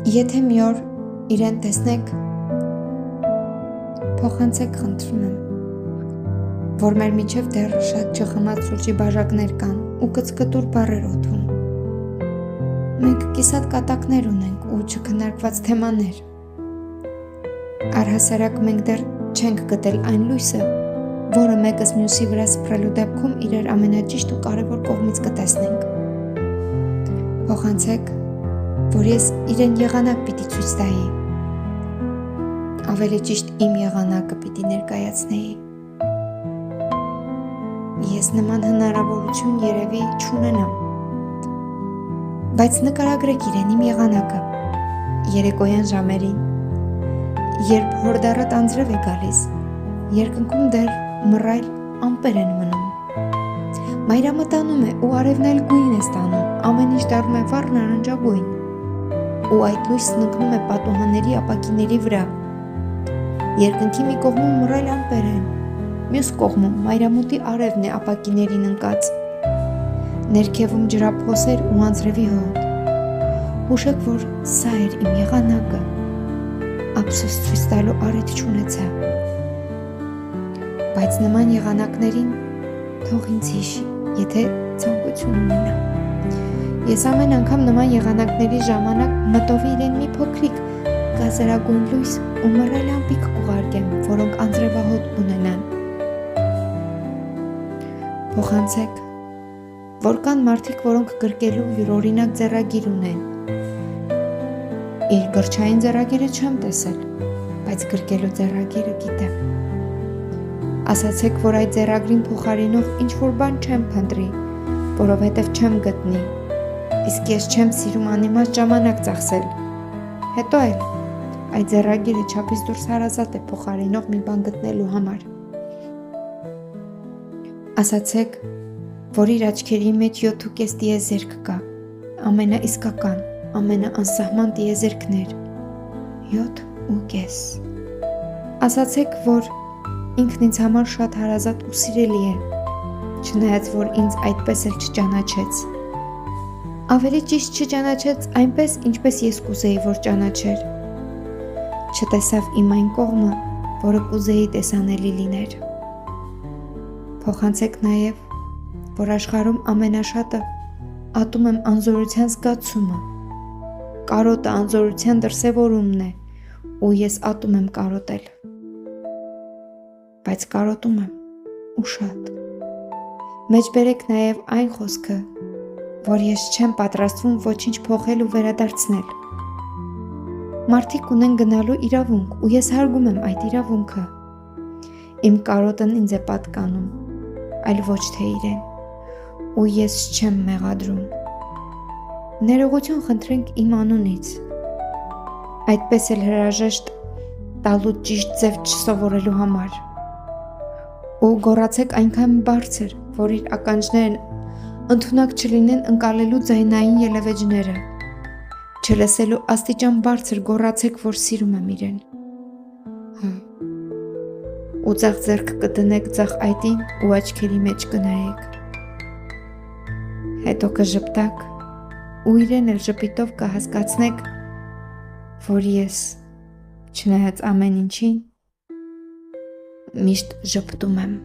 Եթե մի օր իրեն տեսնեք, փոխանցեք, խնդրում եմ, որ մեր միջև դեռ շատ չխմած սուրճի բաժակներ կան ու կծկտուր բառեր օդում։ Մենք կիսատ կատակներ ունենք ու չքննարկված թեմաներ։ Առհասարակ մենք դեռ չենք գտել այն լույսը, որը մեկս մյուսի վրա սփռելու դեպքում իրար ամենաճիշտ ու կարևոր կողմից կտեսնենք։ Փոխանցեք, որ ես իրեն եղանակ պիտի ցույց տայի։ Ավելի ճիշտ իմ եղանակը պիտի ներկայացնեի։ Ես նման հնարավորություն երևի չունենամ։ Բայց նկարագրեք իրեն իմ եղանակը, երեկոյան ժամերին, երբ հորդառատ անձրև է գալիս, երկնքում դեռ մռայլ ամպեր են մնում։ Մայրամտանում է ու արևն այլ գույն է ստանում, ամեն ինչ դառնում է վառ նարնջագույն, ու այդ լույսն ընկնում է պատուհանների ապակիների վրա։ Երկնքի մի կողմում մռայլ ամպեր են, մյուս կողմում մայրամուտի արևն է ապակիներին ընկած։ Ներքևում ջրափոսեր ու անձրևի հոտ։ Հուշեք, որ սա էր իմ եղանակը, ափսոս ցույց տալու առիթ չունեցա։ Բայց նման եղանակներին թող ինձ հիշի, եթե ցանկություն ունենա։ Ես ամեն անգամ նման եղանակների ժամանակ մտովի իրեն մի փոքրիկ գազերագույն լույս ու մռայլ ամպիկ կուղարկեմ, որոնք անձրևահոտ ունենան։ Փոխանցեք, որ կան մարդիկ, որոնք գրկելու յուրօրինակ ձեռագիր ունեն։ Իր գրչային ձեռագիրը չեմ տեսել, բայց գրկելու ձեռագիրը գիտեմ։ Ասացեք, որ այդ ձեռագրին փոխարինող ինչ-որ բան չեմ փնտրի, որովհետև չեմ գտնի, իսկ ես չեմ սիրում անիմաստ ժամանակ ծախսել։ Հետո էլ այդ ձեռագիրը չափից դուրս հարազատ է փոխարինող մի բան գտնելու համար։ Ասացեք, որ իր աչքերի մեջ 7.5 տիեզերք կա, ամենաիսկական, ամենաանսահման տիեզերքներ, 7.5։ Ասացեք, որ ինքն ինձ համար շատ հարազատ ու սիրելի է, չնայած որ ինձ այդպես էլ չճանաչեց։ Ավելի ճիշտ չճանաչեց այնպես, ինչպես ես կուզեի, որ ճանաչեր։ Չտեսավ իմ այն կողմը, որը կուզեի տեսանելի լիներ։ Փոխանցեք նաև, որ աշխարհում ամենաշատը ատում եմ անզորության զգացումը, կարոտը անզորության դրսևորումն է, ու ես ատում եմ կարոտել։ Բայց կարոտում եմ ու շատ։ Մեջբերեք նաև այն խոսքը, որ ես չեմ պատրաստվում ոչինչ փոխել ու վերադարձնել։ Մարդիկ ունեն գնալու իրավունք, ու ես հարգում եմ այդ իրավունքը։ Իմ կարոտն ինձ է պատկանում, այլ ոչ թե իրեն, ու ես չեմ մեղադրում։ Ներողություն խնդրենք իմ անունից, այդպես էլ հրաժեշտ տալու ճիշտ ձև չսովորելու համար, ու գոռացեք այնքան բարձր, որ իր ականջներն ընդունակ չլինեն ընկալելու ձայնային ելևէջները, չլսելու աստիճան բարձր գոռացեք, որ սիրում եմ իրեն։ Ու ձախ ձեռք կդնեք ձախ այտին ու աչքերի մեջ կնայեք։ Հետո կժպտաք ու իրեն էլ ժպիտով կհասկացնեք, որ ես, չնայած ամեն ինչին, միշտ ժպտում եմ։